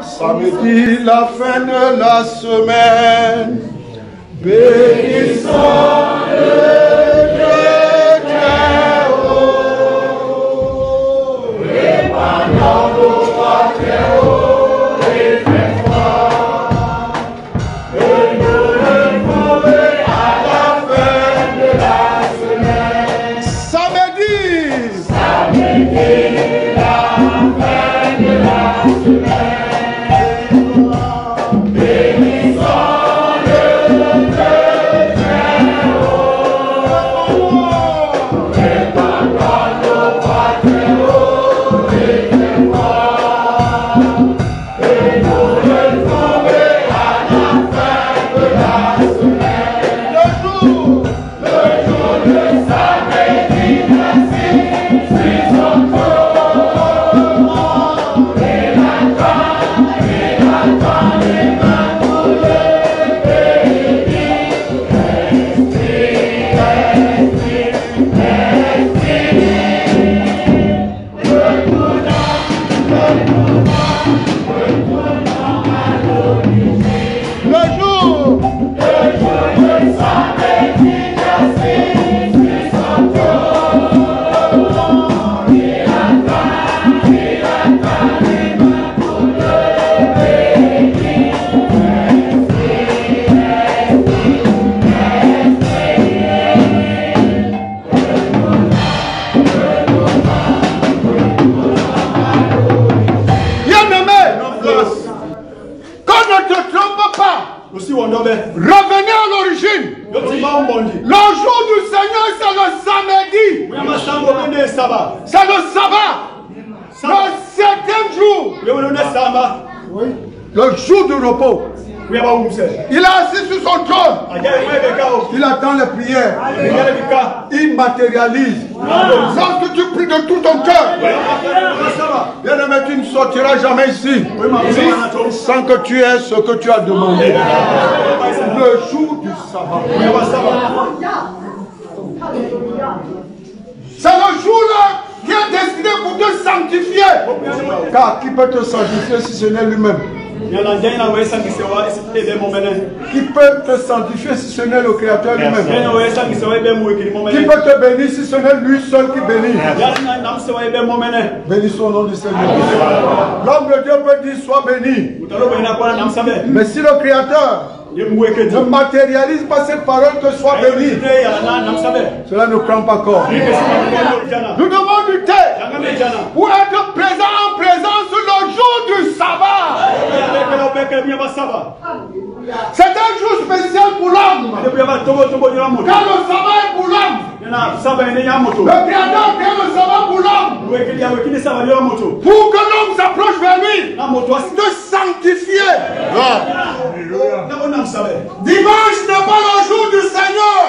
Samedi, la fin de la semaine. Bénissons le Dieu très haut. Répandons nos voix très haut et très fort. Et nous retrouver à la fin de la semaine. Samedi, la fin de la semaine. Revenez à l'origine. Le jour du Seigneur, c'est le samedi. C'est le sabbat. Le 7e jour. Le jour du repos. Il est assis sur son trône. Il attend les prières. Il matérialise. Lorsque tu pries de tout ton cœur, bien-aimé, tu ne sortiras jamais ici sans que tu aies ce que tu as demandé. Le jour du sabbat. C'est le jour-là qui est destiné pour te sanctifier. Car qui peut te sanctifier si ce n'est lui-même? Qui peut te sanctifier si ce n'est le Créateur lui-même? Qui peut te bénir si ce n'est lui seul qui bénit? Bénissons au nom du Seigneur. L'homme de Dieu peut dire sois béni. Mais si le Créateur ne matérialise pas cette parole que soit béni, cela ne prend pas corps. Nous devons lutter pour être présent en présence le jour du sabbat. C'est un jour spécial pour l'homme. Car le sabbat est pour l'homme. Le Créateur crée le sabbat pour l'homme. Pour que l'homme s'approche vers lui, de sanctifier. Dimanche n'est pas le jour du Seigneur.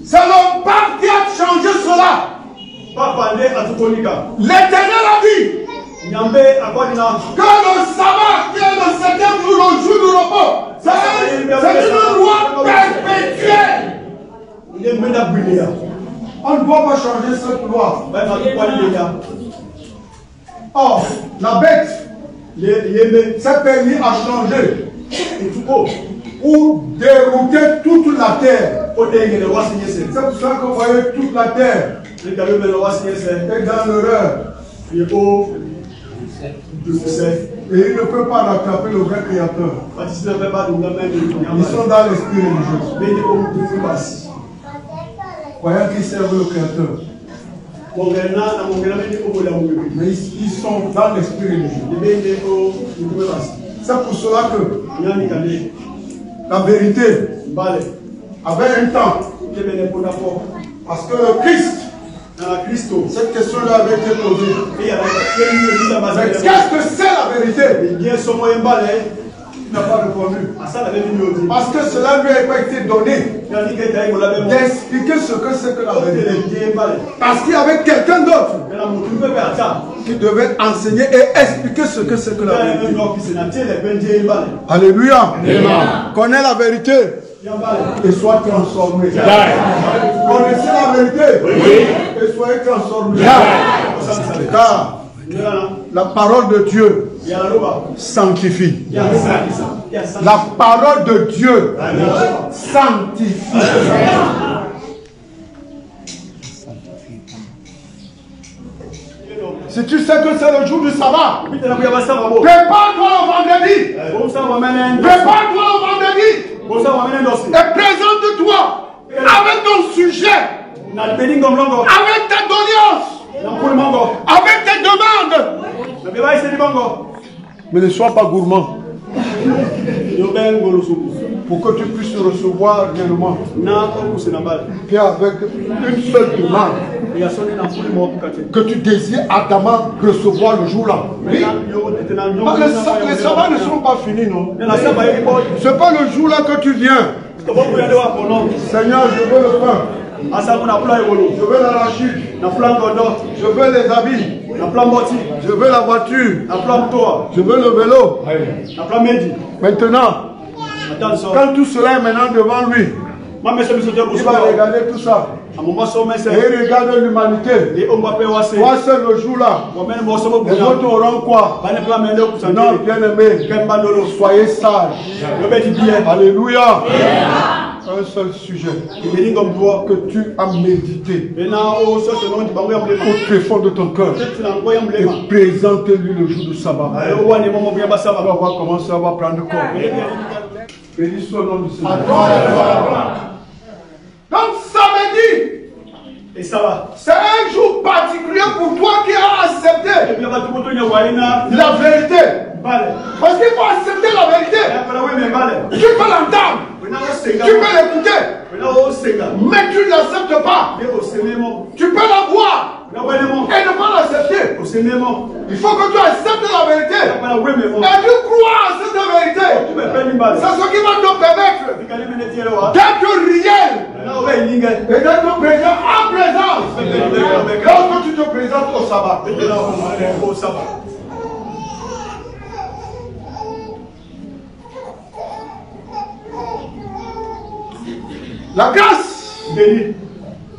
C'est le pape qui a changé cela. L'Éternel a dit que le sabbat, qui est le 7e jour, le jour du repos, c'est une loi perpétuelle. On ne doit pas changer cette loi. Or, la bête s'est permis à changer pour dérouter toute la terre. C'est pour ça que vous voyez toute la terre est dans l'erreur. Et il ne peut pas rattraper le vrai Créateur. Ils sont dans l'esprit religieux. Croyant qu'ils servent le Créateur. Mais ils sont dans l'esprit religieux. C'est pour cela que la vérité avait un temps. Parce que le Christ, cette question-là avait été posée. Mais qu'est-ce que c'est la vérité? Il n'a pas répondu. Parce que cela lui a pas été donné d'expliquer ce que c'est que la vérité. Parce qu'il y avait quelqu'un d'autre qui devait enseigner et expliquer ce que c'est que la vérité. Alléluia. Connais la vérité et sois transformé. Connaissez la vérité et soyez transformés. Car La parole de Dieu sanctifie. La parole de Dieu sanctifie. Si tu sais que c'est le jour du sabbat, prépare-toi au vendredi. Prépare-toi au vendredi. Et présente-toi avec ton sujet, avec ta doléance, avec tes demandes. Mais ne sois pas gourmand. Pour que tu puisses recevoir réellement. Et avec une seule demande que tu désires ardemment recevoir le jour-là. Oui. Les sabbats ne sont pas finis, non? Ce n'est pas le jour-là que tu viens. Seigneur, je veux le pain. Je veux l'arachide. Je veux les habits. Je veux la voiture. Je veux le vélo. Maintenant, quand tout cela est maintenant devant lui, il va regarder tout ça. Et il regarde l'humanité. Toi, c'est le jour-là. Les autres auront quoi? Non, bien-aimé, soyez sages. Alléluia. Un seul sujet que tu as médité au tréfonds de ton cœur et présente-lui le jour du sabbat. On va voir comment ça va prendre corps. Béni soit le nom du Seigneur. Donc samedi, c'est un jour particulier pour toi qui as accepté la vérité. Parce qu'il faut accepter la vérité. Tu peux l'entendre. Tu peux l'écouter. Mais tu ne l'acceptes pas. Tu peux la voir et ne pas l'accepter. Il faut que tu acceptes la vérité. Et tu crois à cette vérité. C'est ce qui va te permettre d'être réel et d'être présent en présence. Lorsque tu te présentes au sabbat. La grâce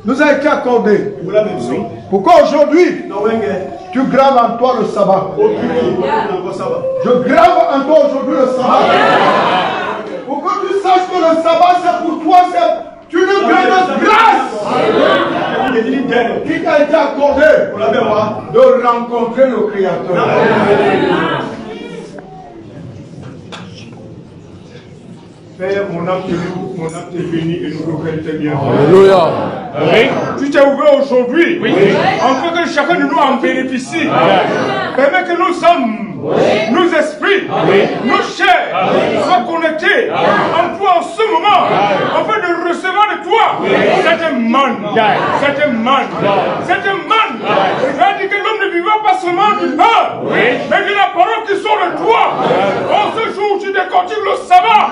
nous a été accordée. Pourquoi aujourd'hui tu graves en toi le sabbat? Je grave en toi aujourd'hui le sabbat. Pour que tu saches que le sabbat c'est pour toi, c'est une grande grâce qui t'a été accordée de rencontrer le Créateur. Père, mon âme t'est béni et nous regrette bien. Alléluia. Oui. Tu t'es ouvert aujourd'hui. Oui. Afin que chacun de nous en bénéficie. Permets que nos âmes, nos esprits, nos chairs soient connectés en toi en ce moment. Afin de recevoir de toi cette manne. Cette manne. Cette manne. C'est-à-dire que l'homme ne vivra pas seulement du pain, mais de la parole qui sort de toi. En ce jour, tu décortiques le sabbat.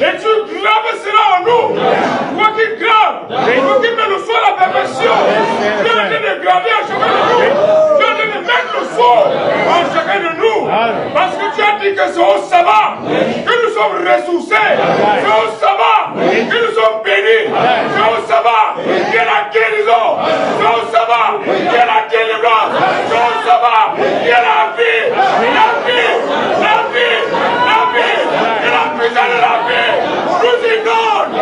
Et tu graves cela en nous. Toi qui graves, toi qui mets le soin à la perfection. Tu es en train de graver à chacun de nous. Tu es en train de mettre le soin à chacun de nous. Parce que tu as dit que c'est au sabbat que nous sommes ressourcés. C'est au sabbat que nous sommes bénis. C'est au sabbat qu'il y a la guérison. C'est au sabbat qu'il y a la délivrance. C'est au sabbat qu'il y a la vie. La vie. La vie. La vie. Et la puissance de la vie. Nous y donne.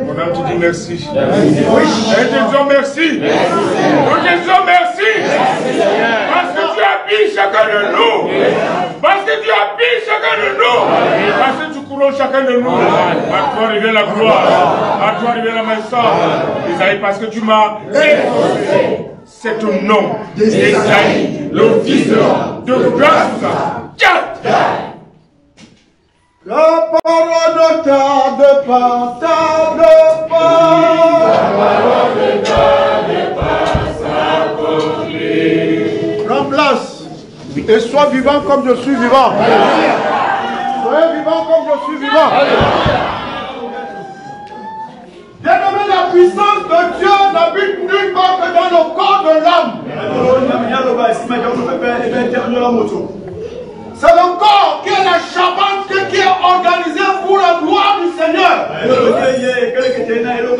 Mon âme te dit merci. Et te disons merci. Nous te disons merci. Parce que tu habilles chacun de nous. Parce que tu habilles chacun de nous. Parce que tu couronnes chacun de nous. À toi revient la gloire. À toi revient la maison. Isaïe, parce que tu m'as exaucé. C'est ton nom. Isaïe, le fils de grâce. 4. La parole ne tarde pas, tarde pas. La parole ne tarde pas, s'accomplit. Prends place et sois vivant comme je suis vivant. Soyez vivant comme je suis vivant. Bien-aimé, la puissance de Dieu n'habite nulle part que dans le corps de l'homme. C'est le corps qui est la charpente qui est organisée pour la gloire du Seigneur.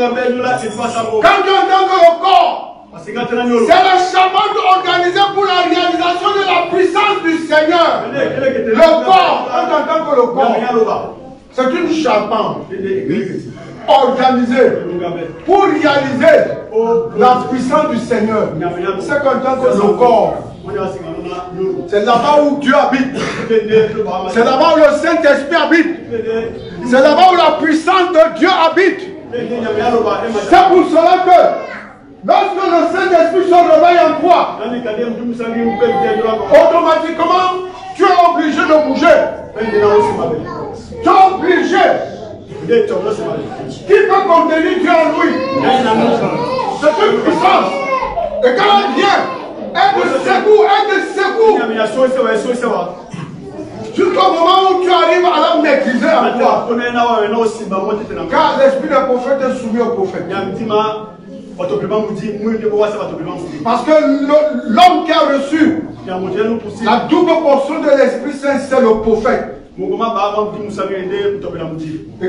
Quand tu entends que le corps, c'est le chaman organisé pour la réalisation de la puissance du Seigneur. Le corps, quand tu entends que le corps, c'est une charpente organisée pour réaliser la puissance du Seigneur. C'est quand tu entends que le corps, c'est là-bas où Dieu habite. C'est là-bas où le Saint-Esprit habite. C'est là-bas où la puissance de Dieu habite. C'est pour cela que lorsque le Saint-Esprit se réveille en toi, automatiquement, tu es obligé de bouger. Tu es obligé. Qui peut contenir Dieu en lui? C'est une puissance. Et quand elle vient, elle te secoue. Jusqu'au moment où tu arrives à la maîtriser en toi. Car l'esprit du prophète est soumis au prophète. Parce que l'homme qui a reçu la double portion de l'Esprit Saint, c'est le prophète. Et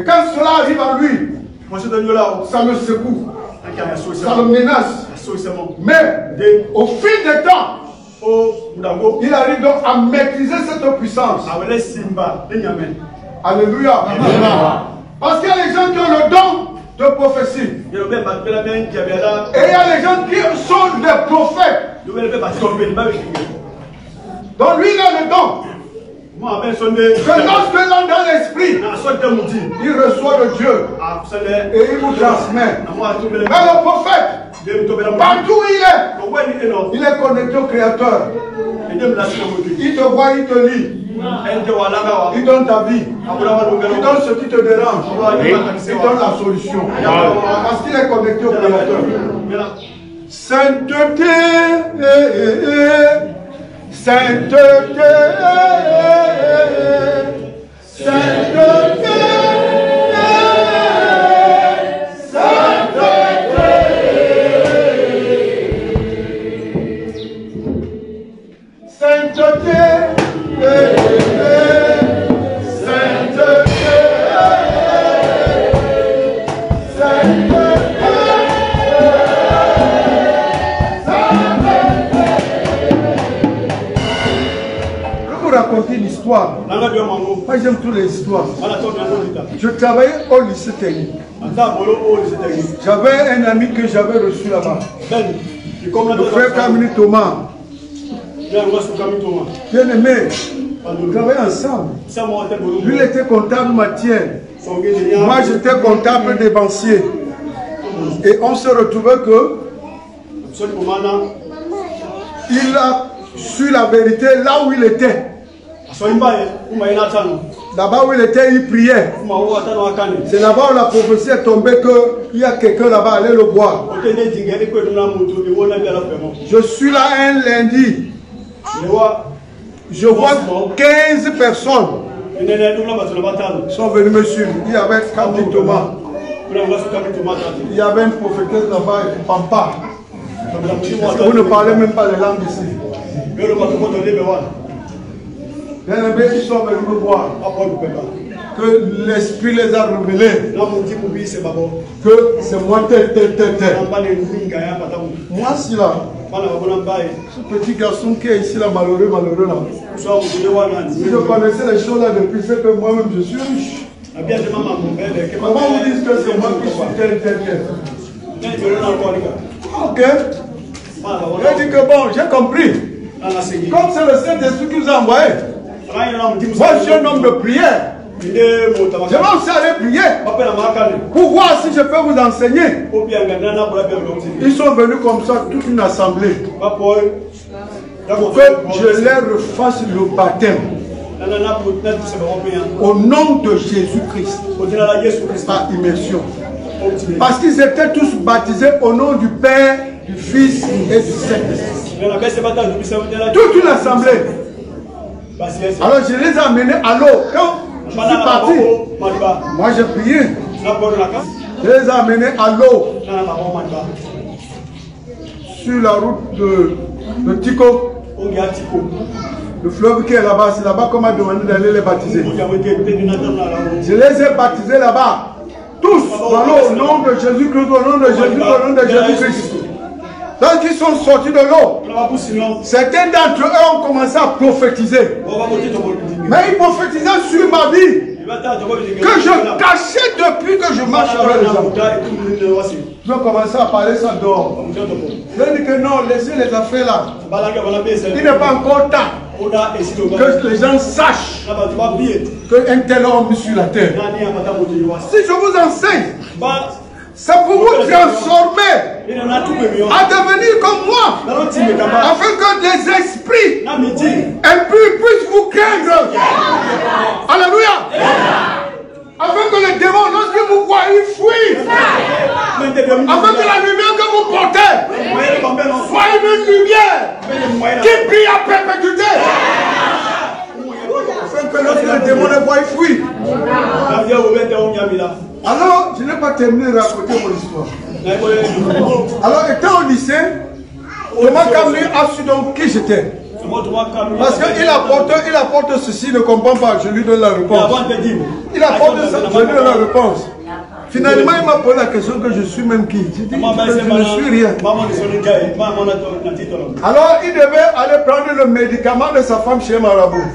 quand cela arrive à lui, ça le secoue, ça le menace. Mais au fil des temps, il arrive donc à maîtriser cette puissance. Alléluia. Parce qu'il y a les gens qui ont le don de prophétie. Et il y a les gens qui sont des prophètes. Donc lui, il a le don. Que lorsque l'homme dans l'esprit, il reçoit de Dieu et il vous transmet. Mais le prophète, partout où il est connecté au Créateur. Il te voit, il te lit. Il donne ta vie. Il donne ce qui te dérange. Il donne la solution. Parce qu'il est connecté au Créateur. Sainteté, sainteté, sainteté, sainteté, sainteté. Raconter une histoire. Moi j'aime toutes les histoires. Je travaillais au lycée technique. J'avais un ami que j'avais reçu là-bas. Le frère Camille Thomas. Bien aimé. On travaillait ensemble. Lui il était comptable matière. Moi j'étais comptable dévancier. Et on se retrouvait que il a su la vérité là où il était. Là-bas où il était, il priait. C'est là-bas où la prophétie est tombée qu'il y a quelqu'un là-bas, allez le voir. Je suis là un lundi. Je vois 15 personnes sont venues me suivre. Il y avait Camille Thomas. Il y avait une prophétesse là-bas, Pampa. Vous ne parlez même pas les langues ici. Ils sont venus me voir que l'esprit les a révélés que c'est moi tel. Moi si là, ce petit garçon qui est ici là, malheureux là, si je connaissais les choses là depuis, c'est que moi-même je suis riche. Comment vous dites que c'est moi qui suis tel. Ok. J'ai dit que bon, j'ai compris. Comme c'est le Saint-Esprit qui nous a envoyé. Moi je suis un homme de prière. Je vais aussi aller prier pour voir si je peux vous enseigner. Ils sont venus comme ça, toute une assemblée, pour que je leur fasse le baptême au nom de Jésus-Christ par immersion. Parce qu'ils étaient tous baptisés au nom du Père, du Fils et du Saint-Esprit. Toute une assemblée. Alors je les ai amenés à l'eau. Quand je suis parti, moi j'ai prié. Je les ai amenés à l'eau. Sur la route de Tico. Le fleuve qui est là-bas, c'est là-bas qu'on m'a demandé d'aller les baptiser. Je les ai baptisés là-bas. Tous, dans l'eau, au nom de Jésus-Christ, au nom de Jésus-Christ, au nom de Jésus-Christ. Donc ils sont sortis de l'eau. Certains d'entre eux ont commencé à prophétiser. Mais ils prophétisaient sur ma vie. Que je cachais depuis que je marche avec les gens. Ils ont commencé à parler ça dehors. Je dis que non, laissez les affaires là. Il n'est pas encore temps que les gens sachent qu'un tel homme est sur la terre. Si je vous enseigne, c'est pour vous transformer à devenir comme moi, afin que des esprits impurs puissent vous craindre. Alléluia. Afin que les démons, lorsque vous voient, ils fuient. Afin que la lumière que vous portez soit une lumière qui brille à perpétuité. Afin que lorsque les démons les voient, ils fuient. Alors, je n'ai pas terminé de raconter mon histoire. Alors, étant au lycée, Thomas Kamli a su donc qui j'étais. Parce qu'il apporte ceci, ne comprend pas, je lui donne la réponse. Il apporte ça, je lui donne la réponse. Finalement, il m'a posé la question que je suis même qui. Je dis que je ne suis rien. Alors, il devait aller prendre le médicament de sa femme chez Marabout.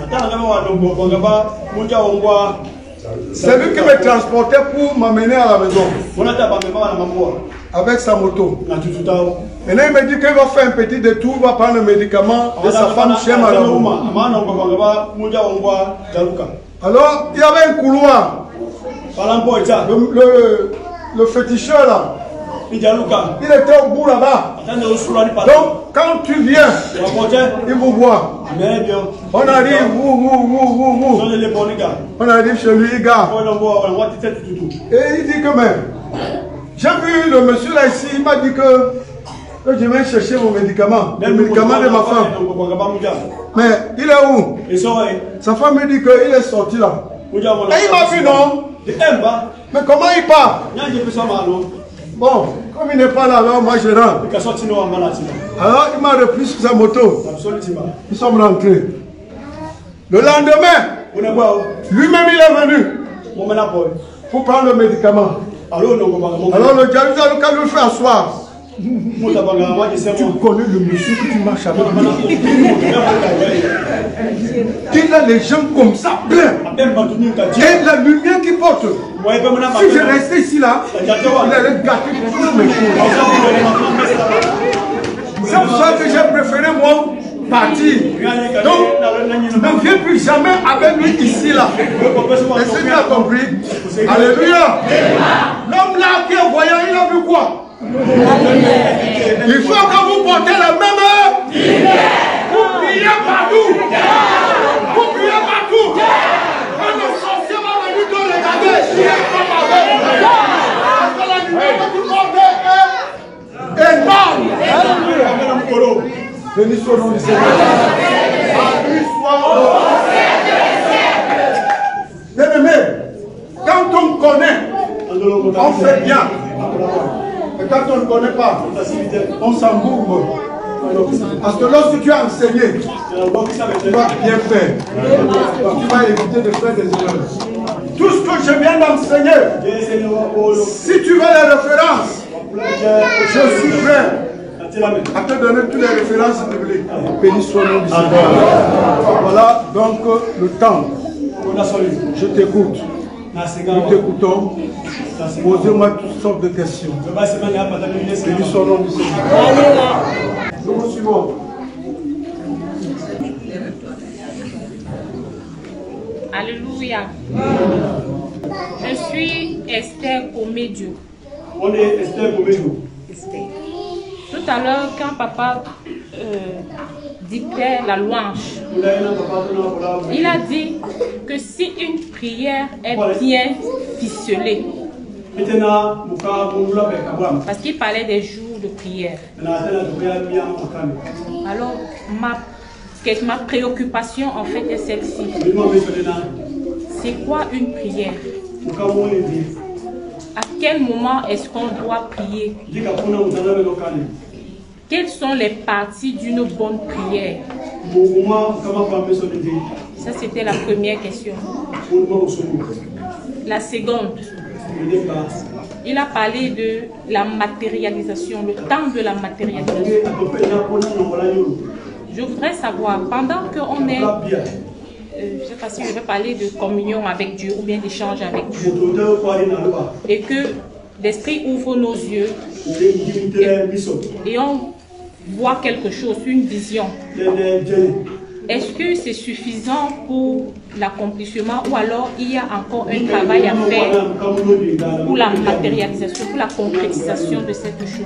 C'est lui qui me transportait pour m'amener à la maison. Avec sa moto. Maintenant, il me dit qu'il va faire un petit détour, il va prendre le médicament de sa femme chez Marabout. Alors, il y avait un couloir. Le féticheur là, il était au bout là-bas. Donc, quand tu viens, il vous voit. On arrive, on arrive chez lui, gars. Et il dit que même, j'ai vu le monsieur là ici, il m'a dit que je viens chercher mon médicament, le médicament de ma femme. Mais il est où? Sa femme me dit qu'il est sorti là. Et il m'a vu, non? Mais comment il part? Bon, comme il n'est pas là, alors moi je rentre. Alors il m'a repris sur sa moto. Nous sommes rentrés. Le lendemain, lui-même il est venu pour prendre le médicament. Alors le diable lui fait asseoir. Tu connais le monsieur que tu marches avec lui. Il a les gens comme ça plein. Et la lumière qu'il porte. Si je restais ici là, il allait gâter toutes mes choses. C'est pour ça que j'ai préféré moi partir. Donc ne viens plus jamais avec lui ici là. Est-ce que tu as compris? Alléluia. L'homme là qui est voyant, il a vu quoi? Il faut que vous portez la même pour prier partout. Pour prier partout. Quand le sorcier va venir te regarder, il est comme avec. Parce que la lumière que tu portes est énorme. Béni soit le nom du Seigneur. Bien-aimé, quand on connaît, on fait bien. Mais quand on ne connaît pas, on s'embourbe. Parce que lorsque tu as enseigné, tu vas bien faire. Tu vas éviter de faire des erreurs. Tout ce que je viens d'enseigner, si tu veux les références, je suis prêt à te donner toutes les références bibliques. Béni soit le nom du Seigneur. Voilà donc le temps. Je t'écoute. Nous t'écoutons. Posez-moi toutes sortes de questions. Béni soit le nom du Seigneur. Nous vous suivons. Alléluia. Je suis Esther Comédio. On est Esther Comédio. Tout à l'heure, quand papa dictait la louange, il a dit que si une prière est bien ficelée, parce qu'il parlait des jours de prière. Alors, ma préoccupation en fait est celle-ci. C'est quoi une prière? À quel moment est-ce qu'on doit prier? Quelles sont les parties d'une bonne prière? Ça, c'était la première question. La seconde, Il a parlé de la matérialisation, le temps de la matérialisation. Je voudrais savoir, pendant qu'on est, je ne sais pas si je vais parler de communion avec Dieu ou bien d'échange avec Dieu, et que l'Esprit ouvre nos yeux et on voit quelque chose, une vision. Est-ce que c'est suffisant pour l'accomplissement ou alors il y a encore un travail à faire pour la matérialisation, pour la concrétisation de cette chose?